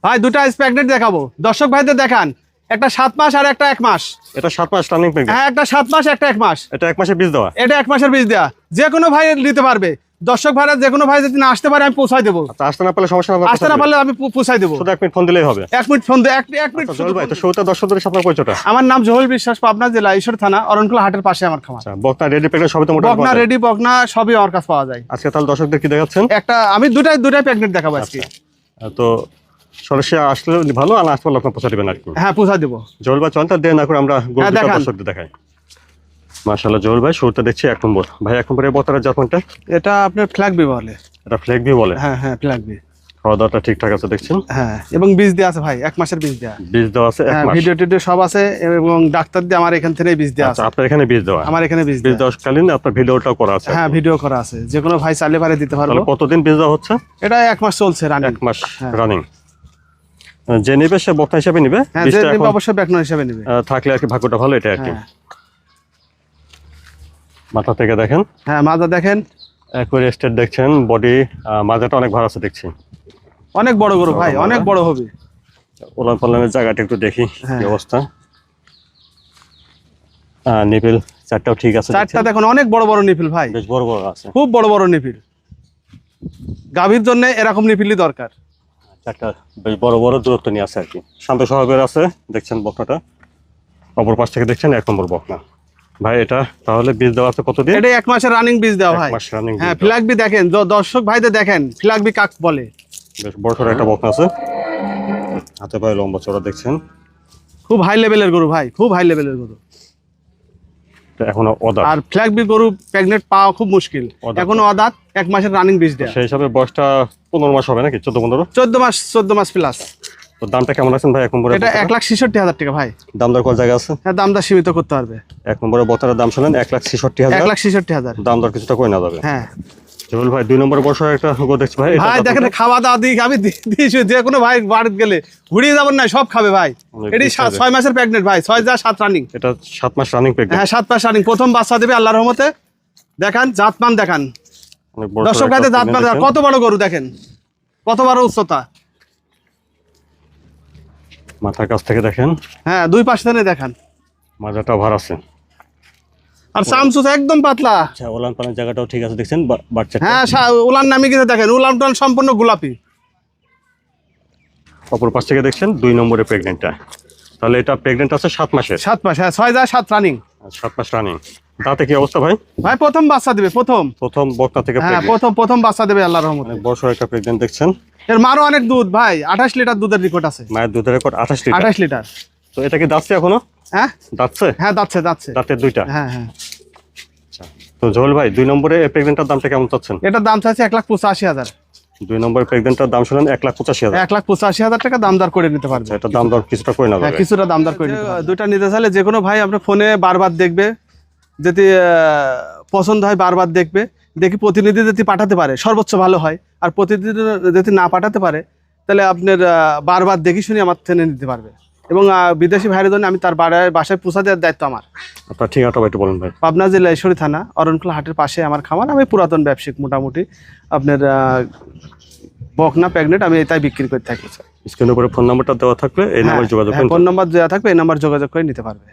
ভাই দুটো আইস প্রেগনেন্ট দেখাবো, দর্শক ভাইদের দেখান। একটা 7 মাস আর একটা 1 মাস। এটা 7 মাস রানিং প্রেগনেন্ট। হ্যাঁ, একটা 7 মাস একটা 1 মাস। এটা 1 মাসের বীজ দেওয়া। এটা 1 মাসের বীজ দেওয়া, যে কোনো ভাই নিতে পারবে। দর্শক ভাইরা যে কোনো ভাই যদি না আসতে পারে আমি পৌঁছাই দেবো। আচ্ছা, আসতে না পারলে সমস্যা না, আসতে না পারলে আমি পৌঁছাই দেবো। শুধু 1 মিনিট ফোন দিলেই হবে। 1 মিনিট ফোন দে, 1 মিনিট। জল ভাই, তো শুরুতে দর্শকদের সাথে আপনার পরিচয়টা। আমার নাম জহুল বিশ্বাস, পাবনা জেলা ঈশ্বর থানা অরণকুলা হাটের পাশে আমার খামার। আচ্ছা, বকনা রেডি প্রেগনেন্ট সবই তো মোটামুটি বকনা রেডি, বকনা সবই আমার কাছে পাওয়া যায়। আজকে তাহলে দর্শকদের কি দেখাচ্ছেন? একটা আমি দুটাই প্রেগনেন্ট দেখাবো আজকে। তো সরাসরি আসলে ভালো, আর আসতে পারলে আপনার পৌঁছা দিবেন আর কি। হ্যাঁ, পৌঁছা দেবো। জল ভাই চলটা দেন না করে আমরা দেখান। দর্শকদের দেখাই। মাশাআল্লাহ, জল ভাই শুরুতে দেখছি 1 নম্বর। ভাই 1 নম্বরে বকনার জাতমানটা? এটা আপনার ফ্ল্যাগবি বলে। এটা ফ্ল্যাগবি বলে? হ্যাঁ হ্যাঁ, ফ্ল্যাগবি। খাওয়া দাওয়াটা ঠিকঠাক আছে দেখছেন? হ্যাঁ, এবং বীজ দেওয়া আছে ভাই, 1 মাসের বীজ দেওয়া। বীজ দেওয়া আছে 1 মাস। ভিডিও টিডিও সব আছে, এবং ডাক্তার দিয়ে আমার এখান থেকে বীজ দেওয়া আছে। আচ্ছা, আপনার এখানে বীজ দেওয়া? আমার এখানে বীজ বীজ দেওয়া। দেওয়াকালীন আপনার ভিডিওটাও করা আছে? হ্যাঁ, ভিডিও করা আছে, যে কোনো ভাই চাইলে পারে দিতে পারবো। তাহলে কতদিন বীজ দেওয়া হচ্ছে? এটা 1 মাস চলছে রানিং। 1 মাস রানিং। যে নিবে সে বকনা হিসেবে নিবে? হ্যাঁ, যে নিবে অবশ্যই বেকনা হিসেবে নিবে। থাকলে আর কি ভাগ্যটা ভালো, এটা আর কি। হ্যাঁ। মাথা থেকে দেখেন। হ্যাঁ, মাজা দেখেন। একবারে স্টেট দেখছেন, বডি মাজাটা অনেক ভালো আছে দেখছি। অনেক বড় গরু ভাই, অনেক বড় হবে। ওলান পালানের জায়গাটা একটু দেখি হ্যাঁ। কি অবস্থা। নিপিল চারটাও ঠিক আছে? চারটা দেখুন, অনেক বড় বড় নিপিল ভাই, বেশ বড় বড় আছে, খুব বড় বড় নিপিল। গাভীর জন্য এরকম নিপিলই দরকার। চারটা বেশ বড় বড় দূরত্ব নিয়ে আছে আর কি। শান্ত স্বভাবের আছে দেখছেন বকনাটা। অপর পাশ থেকে দেখছেন 1 নম্বর বকনা। ভাই এটা তাহলে বীজ দেওয়া আছে কতদিন? এটা 1 মাসের রানিং বীজ দেওয়া 1 ভাই। মাস রানিং। হ্যাঁ, ফ্ল্যাগবি দেখেন, দর্শক ভাইদের দেখেন ফ্ল্যাগবি কাক বলে। বেশ বড় সড়ো একটা বকনা আছে, হাতে পায়ে লম্বা চড়া দেখছেন। খুব হাই লেভেলের গরু ভাই, খুব হাই লেভেলের গরু। এখনো অদাঁত। আর ফ্ল্যাগবি গরু প্রেগনেন্ট পাওয়া খুব মুশকিল। এখনো অদাঁত, 1 মাসের রানিং বীজ দেওয়া। সেই হিসাবে বয়সটা 15 মাস হবে নাকি? 14-15? 14 মাস প্লাস। তো দামটা কেমন আছেন ভাই 1 নম্বরে? এটা 1,66,000 টাকা ভাই। দাম দর কত জায়গা আছে? হ্যাঁ, দামটা সীমিত করতে পারবে। 1 নম্বরে বকনার দাম শুনেন 1,66,000। 1,66,000। দাম দর কিছুটা কই না যাবে? হ্যাঁ জহুল ভাই 2 নম্বরে বর্ষা একটা গো দেখছি ভাই। ভাই দেখেন, খাওয়া দাওয়া দিই আমি দিয়েছি, যে কোনো ভাই বাড়িতে গেলে ঘুরিয়ে যাবেন না, সব খাবে ভাই। এটি 6 মাসের প্রেগনেন্ট ভাই, 6 যা 7 রানিং। এটা 7 মাস রানিং প্রেগনেন্ট। হ্যাঁ, 7 মাস রানিং, প্রথম বাচ্চা দেবে আল্লাহর রহমতে। দেখান জাতমান, দেখান অনেক বড় দর্শক ভাইদের জাতমান। কত বড় গরু দেখেন, কত বড় উচ্চতা। মাথার কাছ থেকে দেখেন। হ্যাঁ, 2 পাশ থেকে দেখান। মাজাটা ভার আছে, আর চামচুস একদম পাতলা। আচ্ছা, ওলান পালান জায়গাটাও ঠিক আছে দেখছেন। বাচ্চাটা হ্যাঁ, উলান নামি গেছে দেখেন, উলান টুলান সম্পূর্ণ গোলাপি। অপর পাশ থেকে দেখছেন 2 নম্বরে প্রেগনেন্টটা। তাহলে এটা প্রেগনেন্ট আছে 7 মাসের। 7 মাস, হ্যাঁ, 6 যা 7 রানিং। 7 মাস রানিং। দাঁতে কি অবস্থা ভাই? ভাই প্রথম বাচ্চা দেবে, প্রথম বকনা থেকে হ্যাঁ, প্রেগনেন্ট। প্রথম বাচ্চা দেবে আল্লাহর রহমতে। অনেক বড় সড়ো একটা প্রেগনেন্ট দেখছেন। এর মারও অনেক দুধ ভাই, 28 লিটার দুধের রেকর্ড আছে। মায়ের দুধের রেকর্ড 28 লিটার। 28 লিটার। তো এটা কি দাঁতছে এখনো? হ্যাঁ দাঁতছে? হ্যাঁ, যাচ্ছে। দাঁতের 2টা। হ্যাঁ হ্যাঁ। আচ্ছা, তো জহুল ভাই 2 নম্বরে প্রেগনেন্টটার দামটা কেমন চাচ্ছেন? এটার দাম চাচ্ছে 1,85,000। 2 নম্বর প্রেগনেন্টটার দাম শুনেন 1,85,000। 1,85,000 টাকা দাম দর করে নিতে পারবে। এটা দাম দর কিছুটা করে না হ্যাঁ, যাবে? কিছুটা দাম দর করে নিতে পারবে। দুইটা নিতে চাইলে যে কোনো ভাই আপনার ফোনে বারবার দেখবে, যদি পছন্দ হয় বারবার দেখবে, দেখি প্রতিনিধি যদি পাঠাতে পারে সর্বোচ্চ ভালো হয়। আর প্রতিনিধি যদি না পাঠাতে পারে তাহলে আপনার বারবার দেখি শুনি আমার থেকে নিতে পারবে। এবং বিদেশি ভাইয়ের জন্য আমি তার বাসায় পৌঁছা দেওয়ার দায়িত্ব আমার। আপনার ঠিকানাটা একটু বলুন ভাই। পাবনা জেলা ঈশ্বরী থানা অরণকুলা হাটের পাশে আমার খামার। আমি পুরাতন ব্যবসায়িক, মোটামুটি আপনার বকনা প্রেগনেন্ট আমি তাই বিক্রি করে থাকি। স্ক্রিনের উপরে ফোন নাম্বারটা দেওয়া থাকলে এই নাম্বারে যোগাযোগ করুন। ফোন নাম্বার দেওয়া থাকবে, এই নাম্বার যোগাযোগ করে নিতে পারবে।